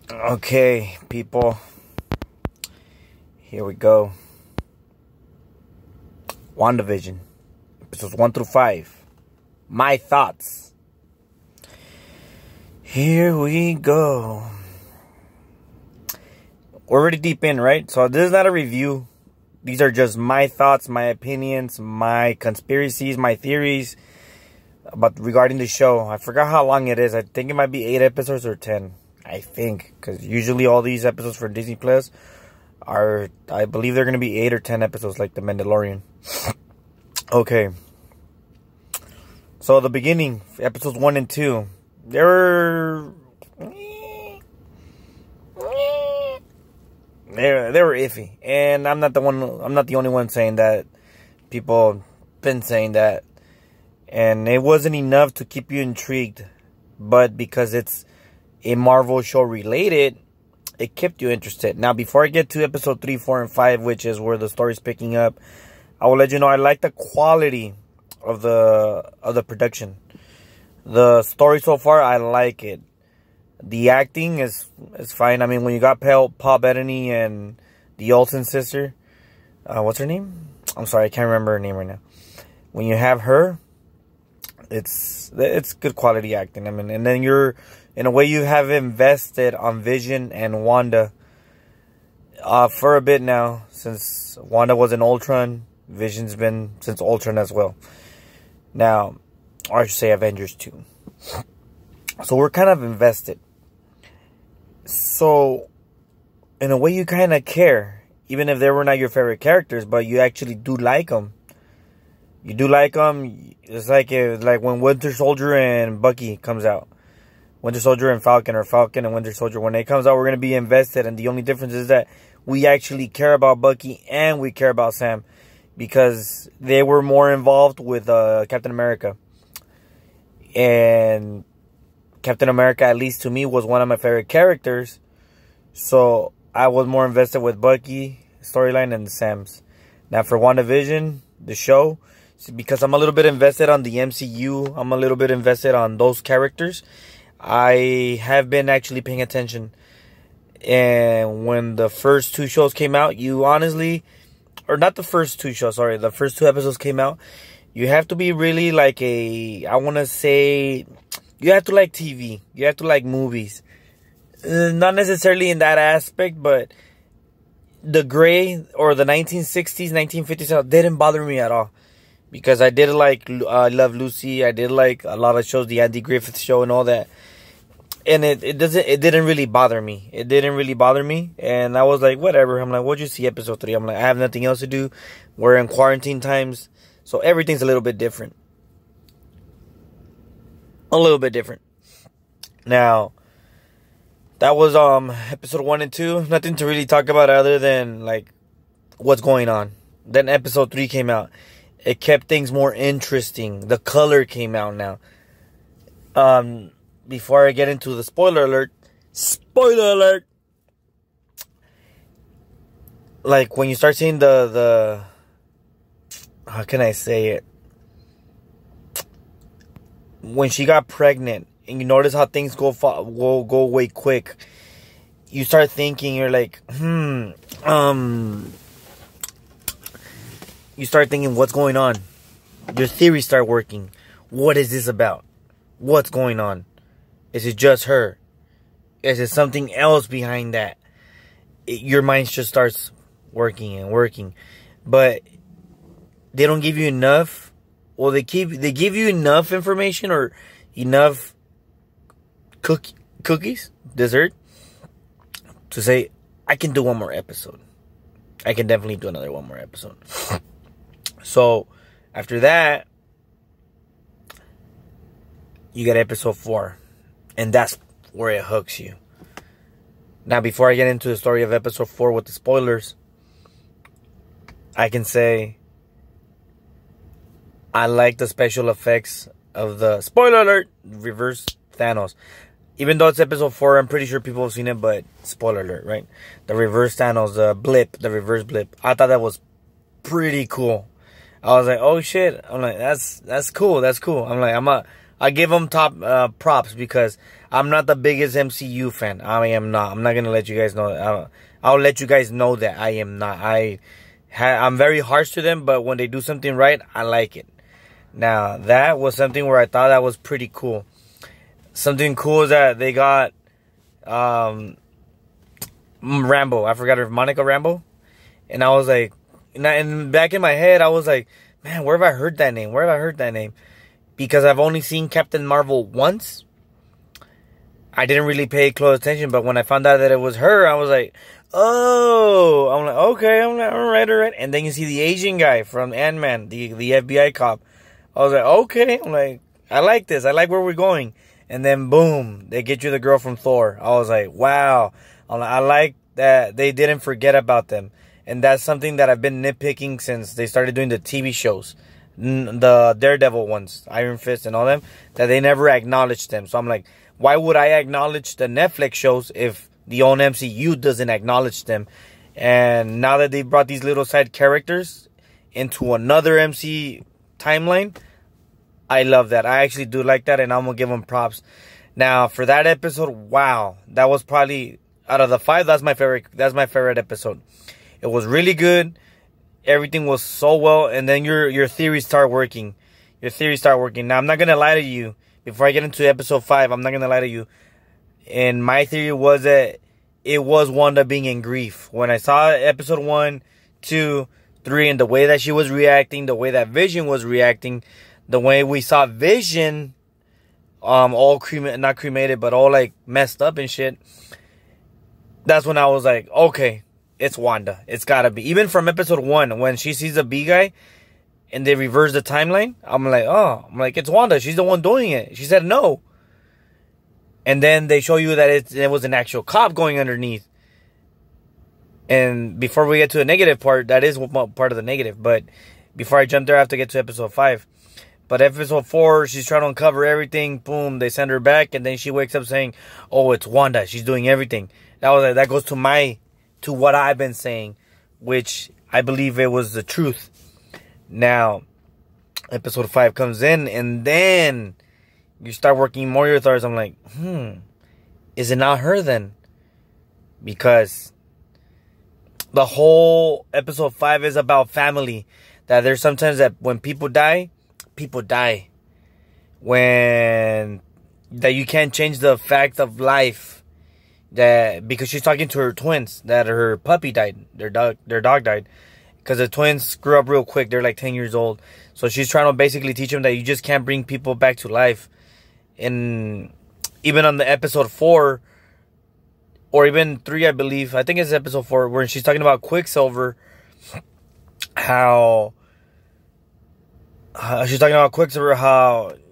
Okay, people. Here we go. WandaVision. Episodes 1 through 5. My thoughts. Here we go. We're already deep in, right? So this is not a review. These are just my thoughts, my opinions, my conspiracies, my theories about regarding the show. I forgot how long it is. I think it might be 8 episodes or 10. I think, because usually all these episodes for Disney Plus are, I believe they're going to be 8 or 10 episodes like The Mandalorian. Okay. So the beginning, episodes 1 and 2, they were iffy. And I'm not the only one saying that. People been saying that. And it wasn't enough to keep you intrigued. But because it's a Marvel show related, it kept you interested. Now, before I get to episode 3, 4, and 5, which is where the story's picking up, I will let you know I like the quality of the production. The story so far, I like it. The acting is fine. I mean, when you got Paul Bettany and the Olsen sister, what's her name? I'm sorry, I can't remember her name right now. When you have her, it's good quality acting. I mean, and then in a way, you have invested on Vision and Wanda for a bit now. Since Wanda was in Ultron, Vision's been since Ultron as well. Now, or I should say Avengers 2. So we're kind of invested. So, in a way, you kind of care. Even if they were not your favorite characters, but you actually do like them. You do like them. It's like when Winter Soldier and Bucky comes out. Winter Soldier and Falcon, or Falcon and Winter Soldier. When it comes out, we're going to be invested. And the only difference is that we actually care about Bucky and we care about Sam. Because they were more involved with Captain America. And Captain America, at least to me, was one of my favorite characters. So I was more invested with Bucky storyline and Sam's. Now for WandaVision, the show, because I'm a little bit invested on the MCU, I'm a little bit invested on those characters, I have been actually paying attention. And when the first 2 shows came out, you honestly, or not the first 2 shows, sorry, the first 2 episodes came out, you have to be really like I want to say, you have to like TV. You have to like movies. Not necessarily in that aspect, but the gray or the 1960s, 1950s didn't bother me at all. Because I did like Love Lucy. I did like a lot of shows, the Andy Griffith Show and all that. And it didn't really bother me. It didn't really bother me. And I was like, whatever. I'm like, what'd you see episode 3? I'm like, I have nothing else to do. We're in quarantine times. So everything's a little bit different. A little bit different. Now, that was episode 1 and 2. Nothing to really talk about other than like what's going on. Then episode 3 came out. It kept things more interesting. The color came out now. Before I get into the spoiler alert. Like when you start seeing the how can I say it? When she got pregnant and you notice how things go away quick, you start thinking, you're like, you start thinking, what's going on? Your theories start working. What is this about? What's going on? Is it just her? Is it something else behind that? Your mind just starts working and working. But they don't give you enough. Well, they give you enough information or enough cookies, dessert, to say, I can do one more episode. I can definitely do another one more episode. So, after that, you get episode 4. And that's where it hooks you. Now, before I get into the story of episode 4 with the spoilers, I can say I like the special effects of the, spoiler alert, reverse Thanos. Even though it's episode 4, I'm pretty sure people have seen it, but spoiler alert, right? The reverse Thanos, the reverse blip. I thought that was pretty cool. I was like, oh shit. I'm like, that's cool. I'm like, I give them top props because I'm not the biggest MCU fan. I am not. I'm not gonna let you guys know that. I'll let you guys know that I am not. I'm very harsh to them, but when they do something right, I like it. Now, that was something where I thought that was pretty cool. Something cool is that they got Rambo. I forgot her, Monica Rambo. And I was like, and back in my head, I was like, man, where have I heard that name? Where have I heard that name? Because I've only seen Captain Marvel once. I didn't really pay close attention, but when I found out that it was her, I was like, oh, I'm like, okay, I'm like, all right. And then you see the Asian guy from Ant-Man, the FBI cop. I was like, okay, I'm like, I like this. I like where we're going. And then boom, they get you the girl from Thor. I was like, wow. I like that they didn't forget about them. And that's something that I've been nitpicking since they started doing the TV shows. The Daredevil ones, Iron Fist and all them, that they never acknowledged them. So I'm like, why would I acknowledge the Netflix shows if the own MCU doesn't acknowledge them? And now that they brought these little side characters into another MC timeline, I love that. I actually do like that, and I'm going to give them props. Now, for that episode, wow. That was probably, out of the 5, that's my favorite episode. It was really good. Everything was so well, and then your theories start working. Now, I'm not going to lie to you. Before I get into episode 5, I'm not going to lie to you. And my theory was that it was Wanda being in grief. When I saw episode 1, 2, 3, and the way that she was reacting, the way that Vision was reacting, the way we saw Vision, all not cremated, but all like messed up and shit. That's when I was like, okay, it's Wanda. It's gotta be. Even from episode 1, when she sees the B guy, and they reverse the timeline, I'm like, it's Wanda. She's the one doing it. She said no. And then they show you that it was an actual cop going underneath. And before we get to the negative part, that is part of the negative. But before I jump there, I have to get to episode 5. But episode 4, she's trying to uncover everything. Boom, they send her back. And then she wakes up saying, oh, it's Wanda. She's doing everything. That goes to what I've been saying, which I believe it was the truth. Now, episode 5 comes in, and then you start working more your thoughts. I'm like, is it not her then? Because the whole episode 5 is about family. That there's sometimes that when people die. That you can't change the fact of life. That because she's talking to her twins, that her puppy died, their dog died. Because the twins grew up real quick. They're like 10 years old. So she's trying to basically teach them that you just can't bring people back to life. And even on the episode 4, or even 3, I believe. I think it's episode 4, where she's talking about Quicksilver. How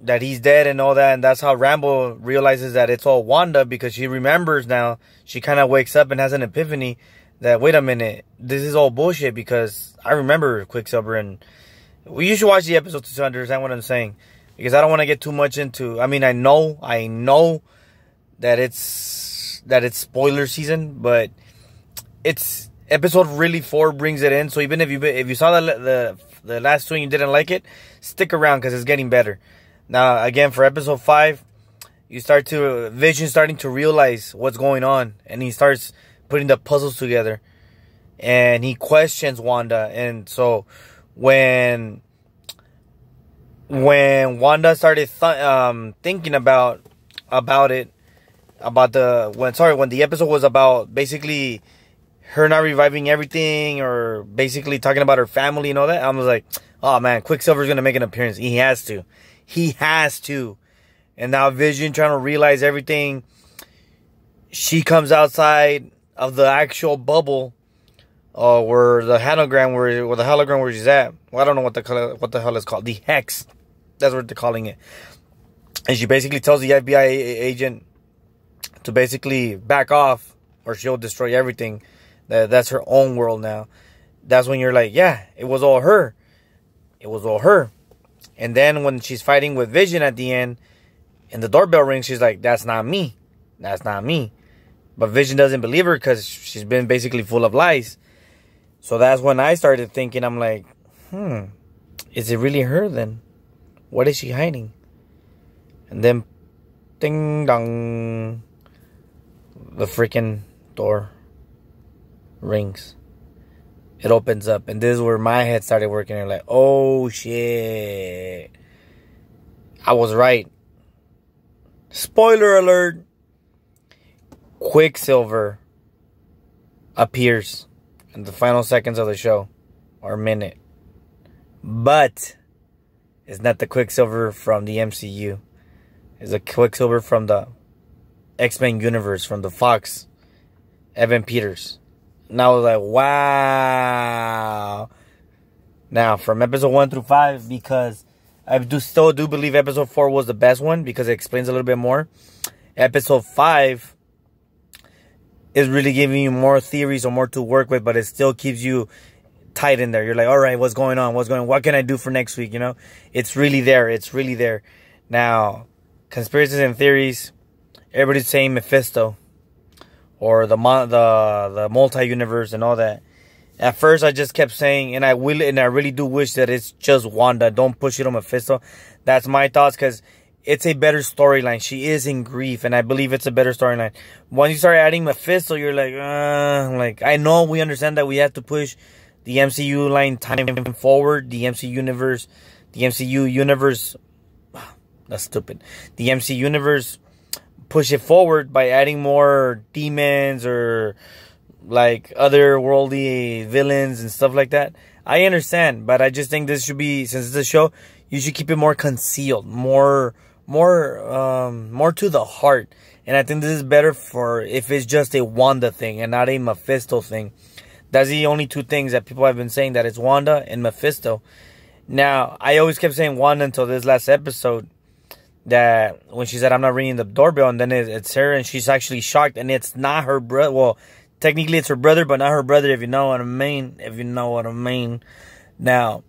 that he's dead and all that. And that's how Rambo realizes that it's all Wanda, because she remembers now. She kind of wakes up and has an epiphany. That, wait a minute, this is all bullshit, because I remember Quicksilver, and you should watch the episode to understand what I'm saying, because I don't want to get too much into, I mean, I know that it's spoiler season, but it's episode really 4 brings it in. So even if you saw the last 2 and you didn't like it, stick around, because it's getting better. Now, again, for episode 5, Vision starting to realize what's going on, and he starts putting the puzzles together, and he questions Wanda. And so when Wanda started thinking about it, when the episode was about basically her not reviving everything, or basically talking about her family and all that, I was like, oh man, Quicksilver's gonna make an appearance. He has to. And now Vision trying to realize everything. She comes outside of the actual bubble, where the hologram where she's at. Well, I don't know what the hell it's called. The Hex. That's what they're calling it. And she basically tells the FBI agent to basically back off, or she'll destroy everything. That's her own world now. That's when you're like, yeah, it was all her. And then when she's fighting with Vision at the end, and the doorbell rings, she's like, that's not me. But Vision doesn't believe her, because she's been basically full of lies. So that's when I started thinking, I'm like, is it really her then? What is she hiding? And then, ding dong, the freaking door rings. It opens up, and this is where my head started working. And like, oh shit, I was right. Spoiler alert. Quicksilver appears in the final seconds of the show, or minute. But it's not the Quicksilver from the MCU. It's a Quicksilver from the X-Men universe, from the Fox, Evan Peters. And I was like, wow. Now, from episode 1 through 5, because I still do believe episode 4 was the best one, because it explains a little bit more. Episode 5 is really giving you more theories or more to work with, but it still keeps you tight in there. You're like, all right, what's going on? What can I do for next week? You know, it's really there. It's really there. Now, conspiracies and theories, everybody's saying Mephisto or the multi-universe and all that. At first, I just kept saying, and I really do wish that it's just Wanda. Don't push it on Mephisto. That's my thoughts, because it's a better storyline. She is in grief, and I believe it's a better storyline. Once you start adding Mephisto, you're like, I know we understand that we have to push the MCU line time forward, the MCU universe, that's stupid. The MCU universe, push it forward by adding more demons or like otherworldly villains and stuff like that. I understand, but I just think this should be, since it's a show, you should keep it more concealed, more to the heart. And I think this is better for if it's just a Wanda thing and not a Mephisto thing. That's the only two things that people have been saying, that it's Wanda and Mephisto. Now, I always kept saying Wanda until this last episode, that when she said, I'm not ringing the doorbell, and then it's her, and she's actually shocked, and it's not her brother. Well, technically it's her brother, but not her brother, if you know what I mean. Now,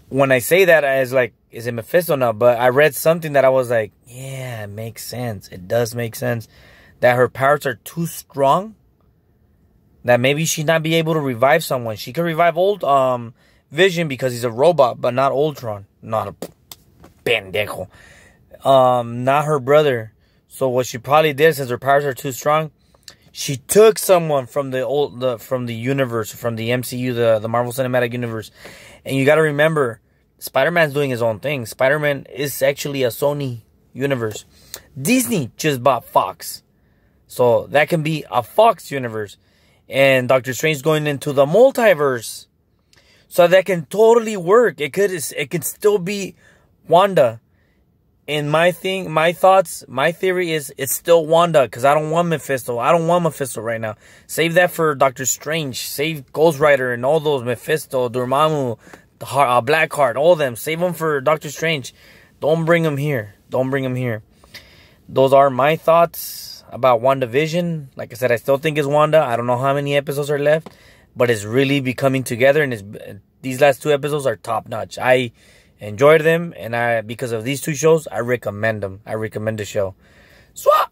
when I say that, I was like, is it Mephisto now? But I read something that I was like, yeah, it makes sense. It does make sense. That her powers are too strong, that maybe she'd not be able to revive someone. She could revive old Vision because he's a robot, but not Ultron. Not a pendejo. Not her brother. So what she probably did, since her powers are too strong, she took someone from the universe, from the MCU, the Marvel Cinematic Universe. And you got to remember, Spider-Man's doing his own thing. Spider-Man is actually a Sony universe. Disney just bought Fox, so that can be a Fox universe. And Doctor Strange going into the multiverse, so that can totally work. It could still be Wanda. And my theory is it's still Wanda, because I don't want Mephisto. I don't want Mephisto right now. Save that for Doctor Strange. Save Ghost Rider and all those, Mephisto, Dormammu, Blackheart, all of them. Save them for Doctor Strange. Don't bring them here. Those are my thoughts about WandaVision. Like I said, I still think it's Wanda. I don't know how many episodes are left, but it's really becoming together, and these last 2 episodes are top notch. I enjoyed them, and because of these 2 shows, I recommend them. I recommend the show. Swap!